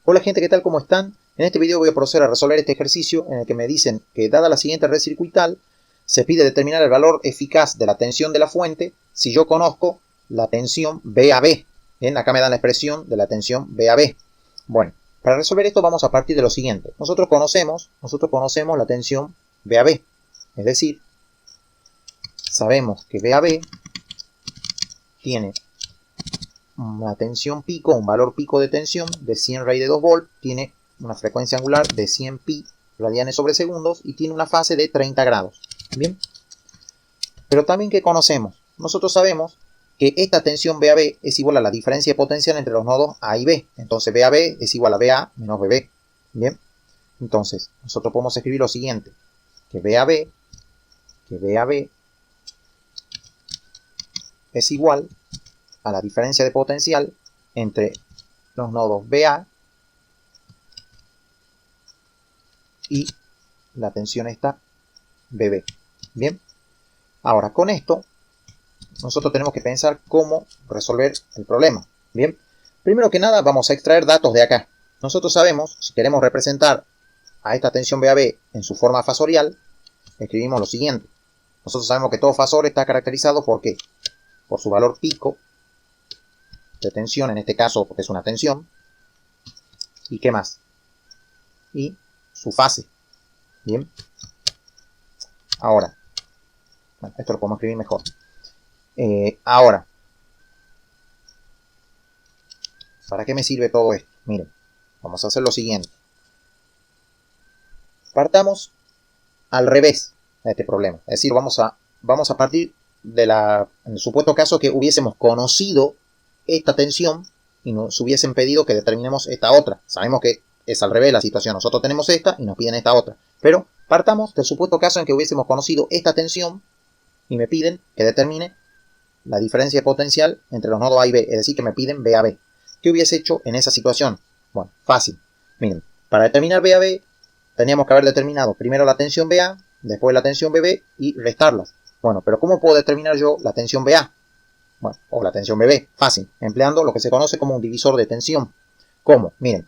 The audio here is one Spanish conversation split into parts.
Hola gente, ¿qué tal? ¿Cómo están? En este video voy a proceder a resolver este ejercicio en el que me dicen que dada la siguiente red circuital, se pide determinar el valor eficaz de la tensión de la fuente si yo conozco la tensión VAB. Bien, acá me dan la expresión de la tensión VAB. Bueno, para resolver esto vamos a partir de lo siguiente. Nosotros conocemos la tensión VAB. Es decir, sabemos que VAB tiene una tensión pico, un valor pico de tensión de 100 raíz de 2 volt, tiene una frecuencia angular de 100 pi radianes sobre segundos y tiene una fase de 30 grados. Bien, pero también que conocemos, nosotros sabemos que esta tensión VAB es igual a la diferencia de potencial entre los nodos A y B. Entonces VAB es igual a VA menos VB. Bien, entonces nosotros podemos escribir lo siguiente, que VAB es igual a la diferencia de potencial entre los nodos BA y la tensión esta BB. Bien, ahora con esto nosotros tenemos que pensar cómo resolver el problema. Bien, primero que nada vamos a extraer datos de acá. Nosotros sabemos, si queremos representar a esta tensión VAB en su forma fasorial, escribimos lo siguiente. Nosotros sabemos que todo fasor está caracterizado ¿por qué? Por su valor pico de tensión, en este caso porque es una tensión, y ¿qué más? Y su fase. Bien, ahora, bueno, esto lo podemos escribir mejor. Ahora, ¿para qué me sirve todo esto? Miren, vamos a hacer lo siguiente. Partamos al revés de este problema. Es decir, vamos a partir en el supuesto caso que hubiésemos conocido esta tensión y nos hubiesen pedido que determinemos esta otra. Sabemos que es al revés la situación. Nosotros tenemos esta y nos piden esta otra. Pero partamos del supuesto caso en que hubiésemos conocido esta tensión y me piden que determine la diferencia de potencial entre los nodos A y B. Es decir, que me piden VAB. ¿Qué hubiese hecho en esa situación? Bueno, fácil. Miren, para determinar VAB teníamos que haber determinado primero la tensión BA, después la tensión BB y restarlas. Bueno, pero ¿cómo puedo determinar yo la tensión BA? Bueno, o la tensión BB, fácil, empleando lo que se conoce como un divisor de tensión. ¿Cómo? Miren,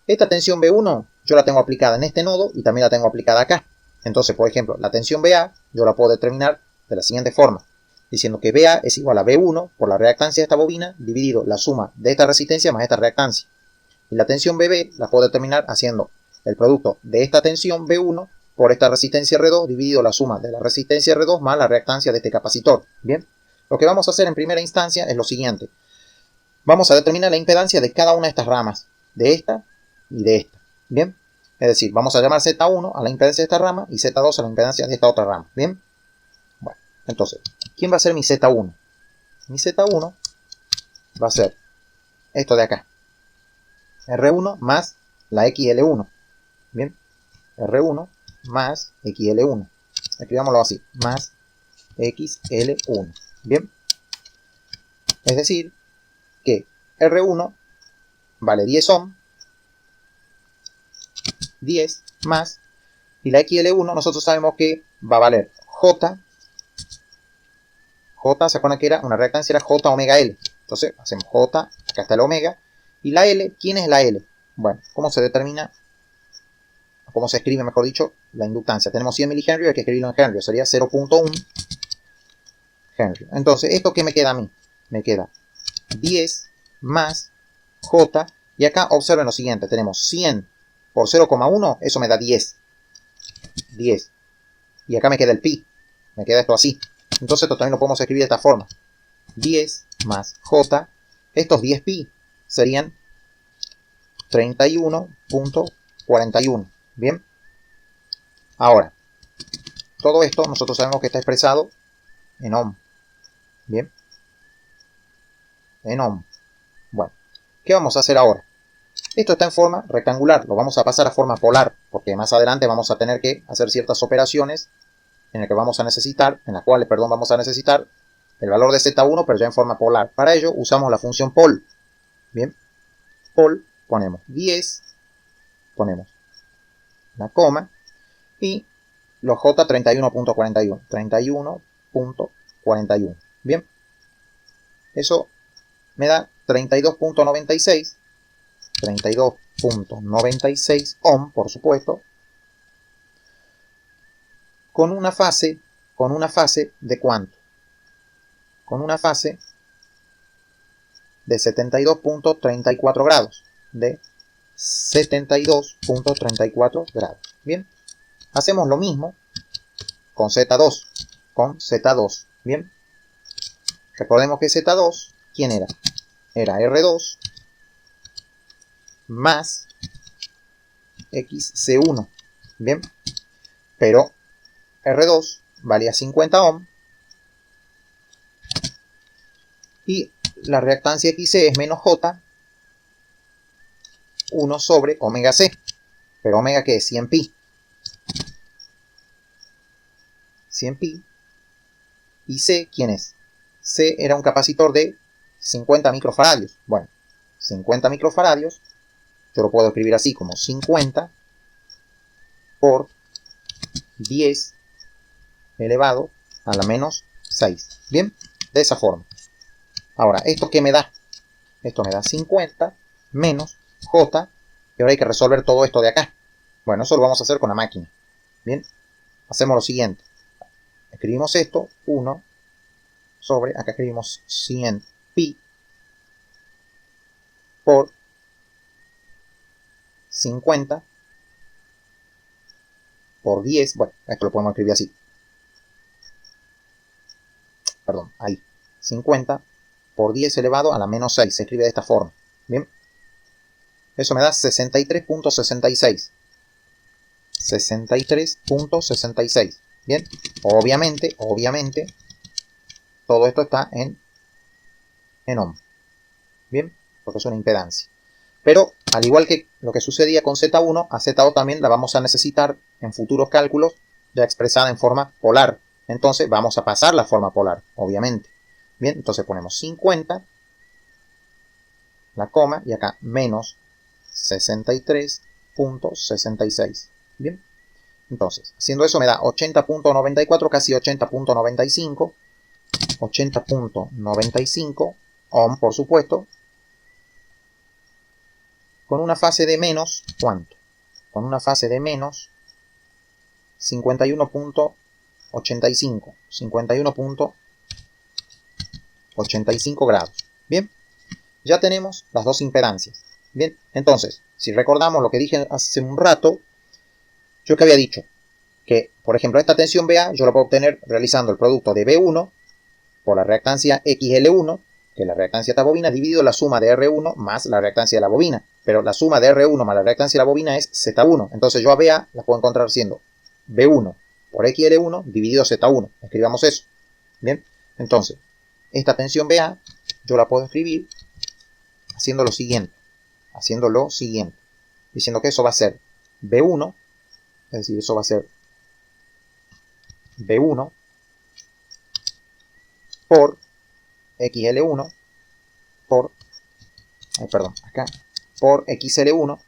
esta tensión B1 yo la tengo aplicada en este nodo y también la tengo aplicada acá. Entonces, por ejemplo, la tensión BA yo la puedo determinar de la siguiente forma, diciendo que BA es igual a B1 por la reactancia de esta bobina dividido la suma de esta resistencia más esta reactancia. Y la tensión BB la puedo determinar haciendo el producto de esta tensión B1 por esta resistencia R2 dividido la suma de la resistencia R2 más la reactancia de este capacitor. Bien, lo que vamos a hacer en primera instancia es lo siguiente. Vamos a determinar la impedancia de cada una de estas ramas, de esta y de esta. Bien, es decir, vamos a llamar Z1 a la impedancia de esta rama y Z2 a la impedancia de esta otra rama. Bien, bueno, entonces, ¿quién va a ser mi Z1? Mi Z1 va a ser esto de acá, R1 más la XL1. Bien, R1 más XL1. Escribámoslo así, más XL1. Bien, es decir, que R1 vale 10 ohm, 10 más, y la XL1 nosotros sabemos que va a valer J, se acuerdan que era una reactancia, era J omega L. Entonces hacemos J, acá está el omega, y la L, ¿quién es la L? Bueno, ¿cómo se determina? ¿Cómo se escribe, mejor dicho, la inductancia? Tenemos 100 milihenry, hay que escribirlo en henry, sería 0.1 henry. Entonces, ¿esto qué me queda a mí? Me queda 10 más J, y acá observen lo siguiente, tenemos 100 por 0,1, eso me da 10. 10. Y acá me queda el pi, me queda esto así. Entonces esto también lo podemos escribir de esta forma. 10 más J, estos 10 pi serían 31.41. Bien. Ahora, todo esto nosotros sabemos que está expresado en ohm. Bien. En ohm. Bueno, ¿qué vamos a hacer ahora? Esto está en forma rectangular, lo vamos a pasar a forma polar, porque más adelante vamos a tener que hacer ciertas operaciones en las cuales vamos a necesitar el valor de Z1, pero ya en forma polar. Para ello usamos la función pol. Bien, pol, ponemos 10, ponemos la coma, y los J 31.41. 31.41. Bien, eso me da 32.96. 70.96 ohm, por supuesto, con una fase de ¿cuánto? Con una fase de 72.34 grados, de 72.34 grados. Bien, hacemos lo mismo con Z2, bien. Recordemos que Z2, ¿quién era? Era R2 más XC1, bien, pero R2 valía 50 ohm y la reactancia XC es menos J 1 sobre omega C, pero omega que es 100 pi, y C, ¿quién es? C era un capacitor de 50 microfaradios. Bueno, 50 microfaradios, yo lo puedo escribir así como 50 por 10 elevado a la menos 6. Bien, de esa forma. Ahora, ¿esto qué me da? Esto me da 50 menos J, y ahora hay que resolver todo esto de acá. Bueno, eso lo vamos a hacer con la máquina. Bien, hacemos lo siguiente. Escribimos esto, 1 sobre, acá escribimos 100 pi por 50 por 10, bueno, esto lo podemos escribir así. Perdón, ahí. 50 por 10 elevado a la menos 6, se escribe de esta forma. Bien, eso me da 63.66. 63.66. Bien, obviamente, todo esto está en ohm. Bien, porque es una impedancia. Pero, al igual que lo que sucedía con Z1, a Z2 también la vamos a necesitar en futuros cálculos ya expresada en forma polar. Entonces, vamos a pasar la forma polar, obviamente. Bien, entonces ponemos 50, la coma, y acá menos 63.66. Bien, entonces, haciendo eso me da 80.94, casi 80.95. 80.95 ohm, por supuesto, con una fase de menos, ¿cuánto? Con una fase de menos 51.85, 51.85 grados. Bien, ya tenemos las dos impedancias. Bien, entonces, si recordamos lo que dije hace un rato, yo que había dicho que, por ejemplo, esta tensión BA yo la puedo obtener realizando el producto de B1 por la reactancia XL1, que es la reactancia de esta bobina, dividido la suma de R1 más la reactancia de la bobina. Pero la suma de R1 más la reactancia de la bobina es Z1. Entonces yo a BA la puedo encontrar siendo B1 por XL1 dividido Z1. Escribamos eso. Bien, entonces, esta tensión BA yo la puedo escribir haciendo lo siguiente. Diciendo que eso va a ser B1, es decir, eso va a ser B1 por XL1 por, por XL1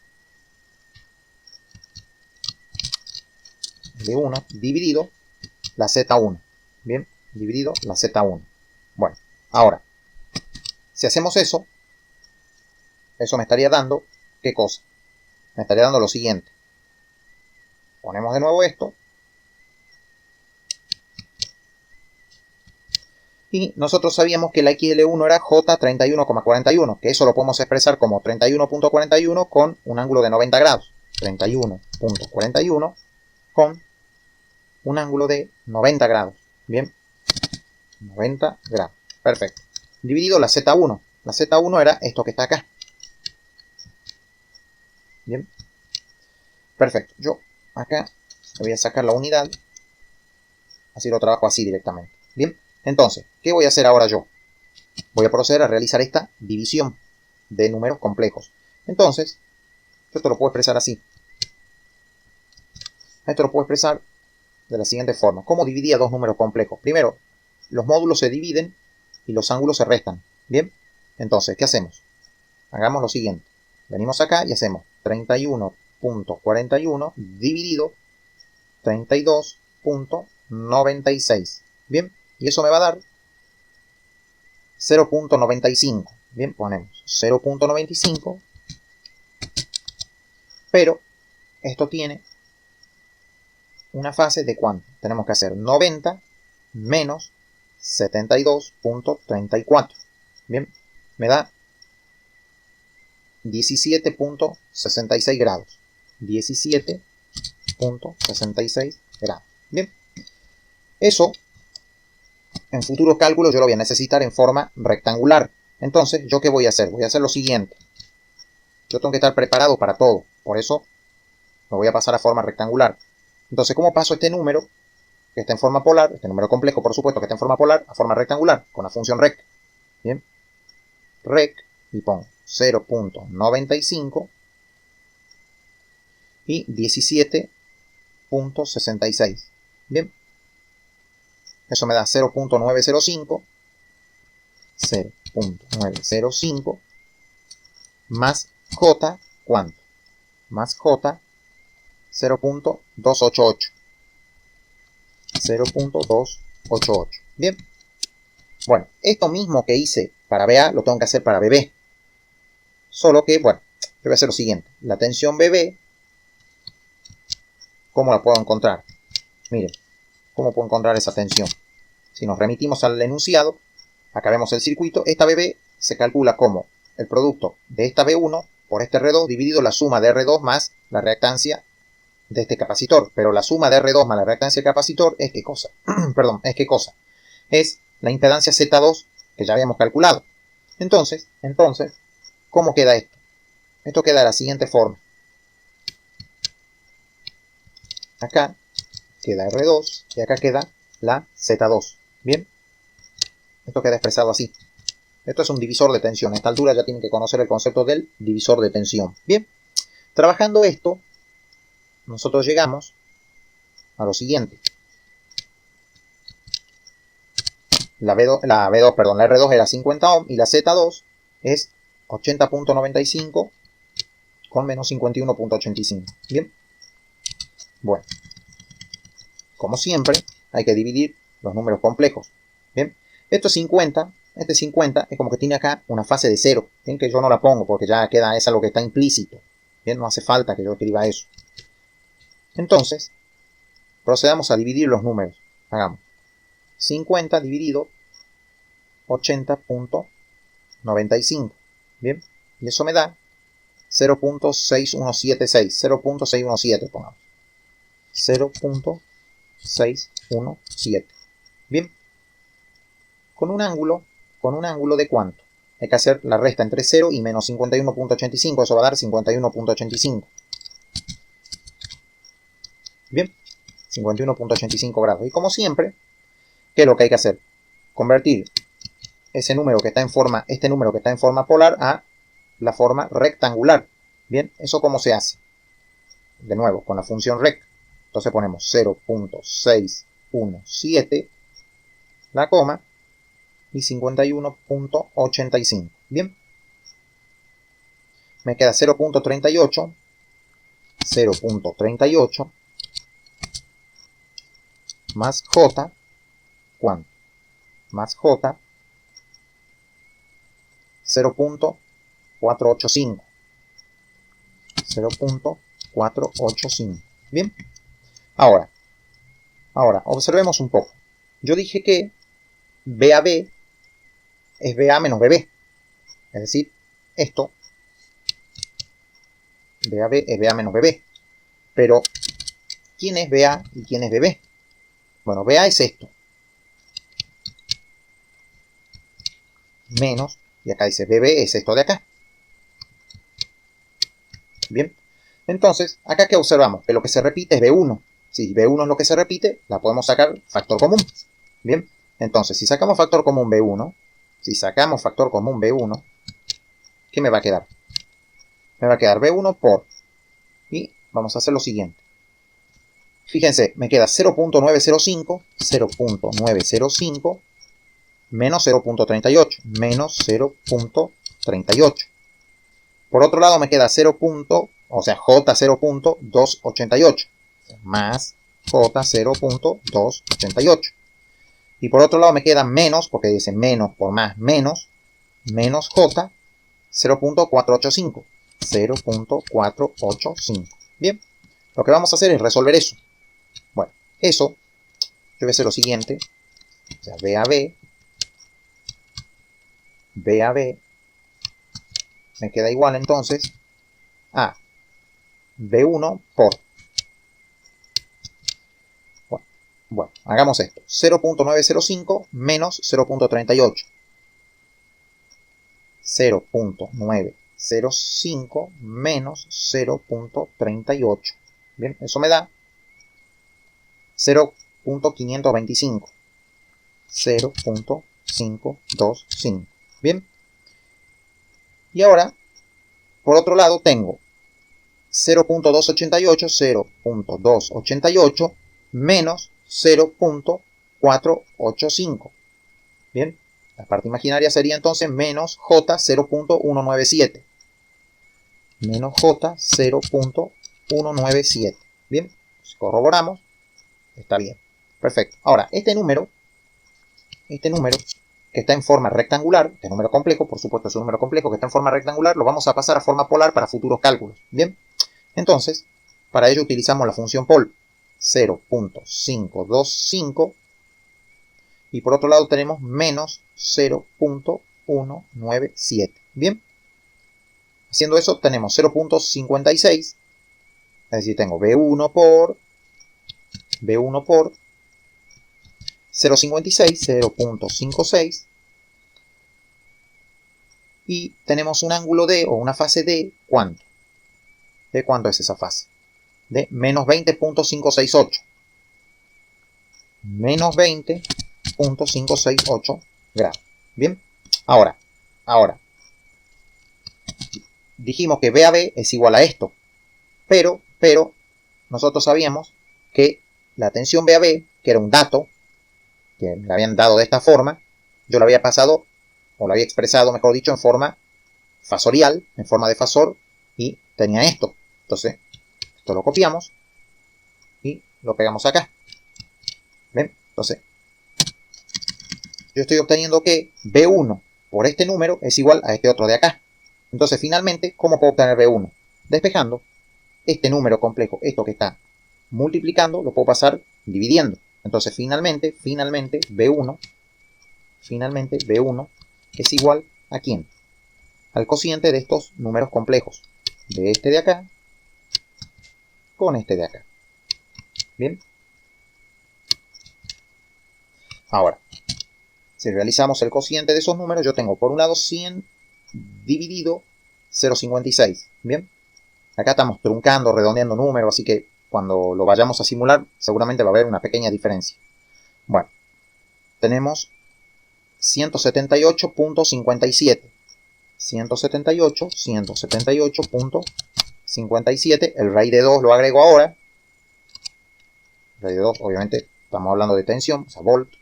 B1 dividido la Z1. Bien, dividido la Z1. Bueno, ahora, si hacemos eso me estaría dando, ¿qué cosa? Me estaría dando lo siguiente. Ponemos de nuevo esto. Y nosotros sabíamos que la XL1 era J31,41, que eso lo podemos expresar como 31.41 con un ángulo de 90 grados. 31.41 con un ángulo de 90 grados. Bien, 90 grados. Perfecto. Dividido la Z1. La Z1 era esto que está acá. Bien. Perfecto. Yo acá le voy a sacar la unidad. Así lo trabajo así directamente. Bien. Entonces, ¿qué voy a hacer ahora yo? Voy a proceder a realizar esta división de números complejos. Entonces, yo esto lo puedo expresar así. Esto lo puedo expresar de la siguiente forma. ¿Cómo dividía dos números complejos? Primero, los módulos se dividen y los ángulos se restan. Bien. Entonces, ¿qué hacemos? Hagamos lo siguiente. Venimos acá y hacemos 31.41 dividido 32.96. Bien, y eso me va a dar 0.95. Bien, ponemos 0.95 Pero esto tiene una fase de ¿cuánto? Tenemos que hacer 90 menos 72.34. Bien, me da 17.66 grados. 17.66 grados. Bien, eso en futuros cálculos yo lo voy a necesitar en forma rectangular. Entonces, ¿yo qué voy a hacer? Voy a hacer lo siguiente. Yo tengo que estar preparado para todo. Por eso me voy a pasar a forma rectangular. Entonces, ¿cómo paso este número que está en forma polar, este número complejo, por supuesto, que está en forma polar, a forma rectangular, con la función rec? Bien, rec, y pongo 0.95 y 17.66. Bien, eso me da 0.905, 0.905 más j, ¿cuánto? Más j, 0.288. 0.288. Bien. Bueno, esto mismo que hice para BA lo tengo que hacer para BB. Solo que, bueno, yo voy a hacer lo siguiente. La tensión BB, ¿cómo la puedo encontrar? Miren, ¿cómo puedo encontrar esa tensión? Si nos remitimos al enunciado, acá vemos el circuito. Esta BB se calcula como el producto de esta B1 por este R2 dividido la suma de R2 más la reactancia de este capacitor. Pero la suma de R2 más la reactancia del capacitor es ¿qué cosa? Perdón, ¿es qué cosa? Es la impedancia Z2 que ya habíamos calculado. Entonces, ¿cómo queda esto? Esto queda de la siguiente forma. Acá queda R2 y acá queda la Z2. ¿Bien? Esto queda expresado así. Esto es un divisor de tensión. A esta altura ya tienen que conocer el concepto del divisor de tensión. Bien, trabajando esto, nosotros llegamos a lo siguiente. La R2 era 50 ohm y la Z2 es 80.95 con menos 51.85. Bien. Bueno, como siempre, hay que dividir los números complejos. Bien, esto es 50. Este 50 es como que tiene acá una fase de 0. Bien, que yo no la pongo porque ya queda esa lo que está implícito. Bien, no hace falta que yo escriba eso. Entonces, procedamos a dividir los números. Hagamos 50 dividido 80.95. Bien, y eso me da 0.6176. 0.617, pongamos. 0.617. Bien, con un ángulo de ¿cuánto? Hay que hacer la resta entre 0 y menos 51.85. Eso va a dar 51.85. Bien, 51.85 grados. Y como siempre, ¿qué es lo que hay que hacer? Convertir ese número que está en forma, este número que está en forma polar a la forma rectangular. Bien, ¿eso cómo se hace? De nuevo, con la función rec. Entonces ponemos 0.617, la coma, y 51.85. Bien. Me queda 0.38. 0.38 más J. ¿Cuánto? Más J. 0.485. 0.485. Bien. Ahora, observemos un poco. Yo dije que BAB es BA menos BB. Es decir, esto, BAB es BA menos BB. Pero, ¿quién es BA y quién es BB? Bueno, BA es esto. Menos, y acá dice BB es esto de acá. Bien. Entonces, acá ¿qué observamos? Que lo que se repite es B1. Si B1 es lo que se repite, la podemos sacar factor común. Bien. Entonces, si sacamos factor común B1, ¿qué me va a quedar? Me va a quedar B1 por, y vamos a hacer lo siguiente. Fíjense, me queda 0.905 menos 0.38, menos 0.38. Por otro lado me queda J 0.288, más J 0.288. Y por otro lado me queda menos, porque dice menos por más menos J 0.485. 0.485. Bien, lo que vamos a hacer es resolver eso. Bueno, eso, yo voy a hacer lo siguiente. O sea, B a B, me queda igual entonces a B1 por... Bueno, hagamos esto. 0.905 menos 0.38. 0.905 menos 0.38. Bien, eso me da 0.525. 0.525. Bien. Y ahora, por otro lado, tengo 0.288, 0.288 menos 0.485. Bien. La parte imaginaria sería entonces menos J 0.197. Menos J 0.197. Bien. Si corroboramos, está bien. Perfecto. Ahora, este número que está en forma rectangular, este número complejo, por supuesto es un número complejo que está en forma rectangular, lo vamos a pasar a forma polar para futuros cálculos. Bien. Entonces, para ello utilizamos la función pol. 0.525 y por otro lado tenemos menos 0.197. Bien, haciendo eso tenemos 0.56, es decir, tengo B1 por 0.56, 0.56 y tenemos un ángulo D o una fase D, ¿cuánto? ¿De cuánto es esa fase? De menos 20.568. Menos 20.568 grados. Bien, ahora, dijimos que B a B es igual a esto, pero nosotros sabíamos que la tensión B a B, que era un dato, que me habían dado de esta forma, yo lo había pasado, o lo había expresado, mejor dicho, en forma fasorial, en forma de fasor, y tenía esto. Entonces, esto lo copiamos y lo pegamos acá. ¿Ven? Entonces, yo estoy obteniendo que B1 por este número es igual a este otro de acá. Entonces, finalmente, ¿cómo puedo obtener B1? Despejando este número complejo, esto que está multiplicando, lo puedo pasar dividiendo. Entonces, finalmente, B1 es igual a ¿quién? Al cociente de estos números complejos. De este de acá con este de acá. Bien. Ahora, si realizamos el cociente de esos números, yo tengo por un lado 100 dividido 0,56. Bien. Acá estamos truncando, redondeando números, así que cuando lo vayamos a simular, seguramente va a haber una pequeña diferencia. Bueno, tenemos 178.57. 178.57. El raíz de 2 lo agrego ahora. El raíz de 2, obviamente, estamos hablando de tensión, o sea, volt.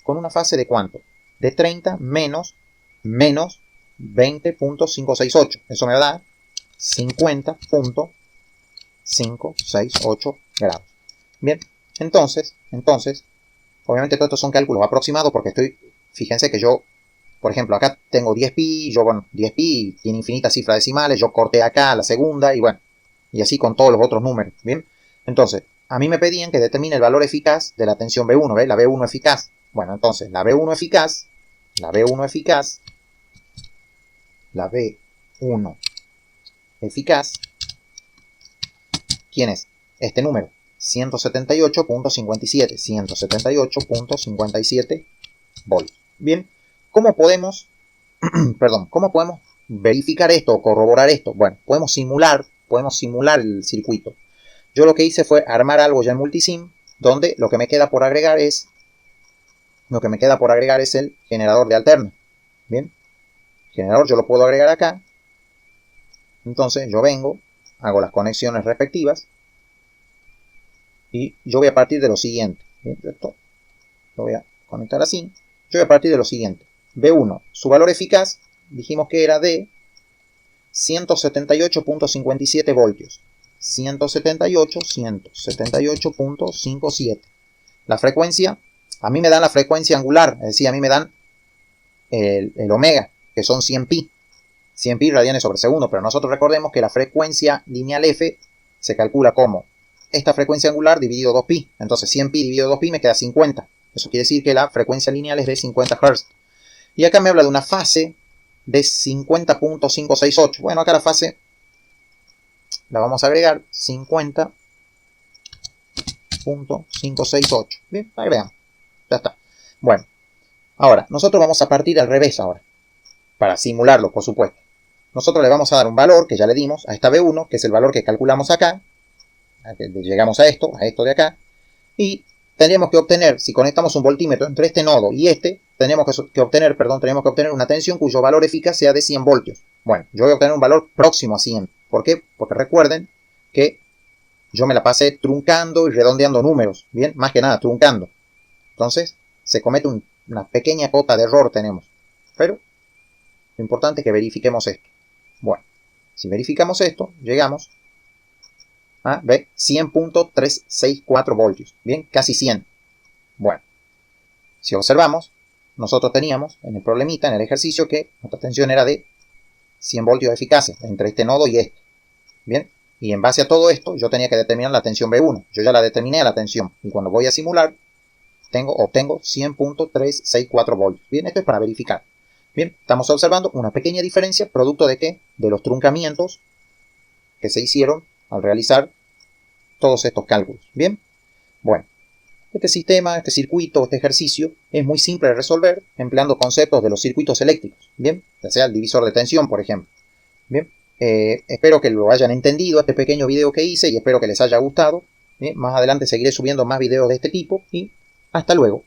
Con una fase de ¿cuánto? De 30 menos 20.568. Eso me da 50.568 grados. Bien, entonces, obviamente todos estos son cálculos aproximados porque fíjense que yo, por ejemplo, acá tengo 10pi, 10pi tiene infinitas cifras decimales, yo corté acá la segunda y bueno, y así con todos los otros números, ¿bien? Entonces, a mí me pedían que determine el valor eficaz de la tensión B1, ¿ves? La B1 eficaz. Bueno, entonces, la B1 eficaz, ¿quién es? Este número, 178.57 volts. Bien, ¿cómo podemos verificar esto o corroborar esto? Bueno, podemos simular el circuito. Yo lo que hice fue armar algo ya en Multisim, donde lo que me queda por agregar es el generador de alterna. Bien, el generador yo lo puedo agregar acá. Entonces yo vengo, hago las conexiones respectivas y yo voy a partir de lo siguiente. Bien, esto lo voy a conectar así. Yo voy a partir de lo siguiente. B1, su valor eficaz, dijimos que era de 178.57 voltios. 178.57. La frecuencia, a mí me dan la frecuencia angular, es decir, a mí me dan el omega, que son 100 pi. 100 pi radianes sobre segundo, pero nosotros recordemos que la frecuencia lineal f se calcula como esta frecuencia angular dividido 2pi. Entonces 100 pi dividido 2pi me queda 50. Eso quiere decir que la frecuencia lineal es de 50 Hz. Y acá me habla de una fase de 50.568. Bueno, acá la fase la vamos a agregar 50.568. Bien, agregamos. Ya está. Bueno, ahora, nosotros vamos a partir al revés ahora. Para simularlo, por supuesto. Nosotros le vamos a dar un valor que ya le dimos a esta B1, que es el valor que calculamos acá. Llegamos a esto de acá. Y tendríamos que obtener, si conectamos un voltímetro entre este nodo y este, tenemos que obtener una tensión cuyo valor eficaz sea de 100 voltios. Bueno, yo voy a obtener un valor próximo a 100. ¿Por qué? Porque recuerden que yo me la pasé truncando y redondeando números. Bien, más que nada truncando. Entonces, se comete una pequeña cota de error tenemos. Pero lo importante es que verifiquemos esto. Bueno, si verificamos esto, llegamos a 100.364 voltios. Bien, casi 100. Bueno, si observamos, nosotros teníamos en el problemita, en el ejercicio, que nuestra tensión era de 100 voltios eficaces entre este nodo y este. Bien, y en base a todo esto, yo tenía que determinar la tensión B1. Yo ya la determiné a la tensión. Y cuando voy a simular, obtengo 100.364 voltios. Bien, esto es para verificar. Bien, estamos observando una pequeña diferencia, producto de ¿qué? De los truncamientos que se hicieron al realizar todos estos cálculos. Bien, bueno, este sistema, este circuito, este ejercicio es muy simple de resolver empleando conceptos de los circuitos eléctricos. Bien, ya sea el divisor de tensión, por ejemplo. Bien, espero que lo hayan entendido este pequeño video que hice y espero que les haya gustado. Bien, más adelante seguiré subiendo más videos de este tipo y hasta luego.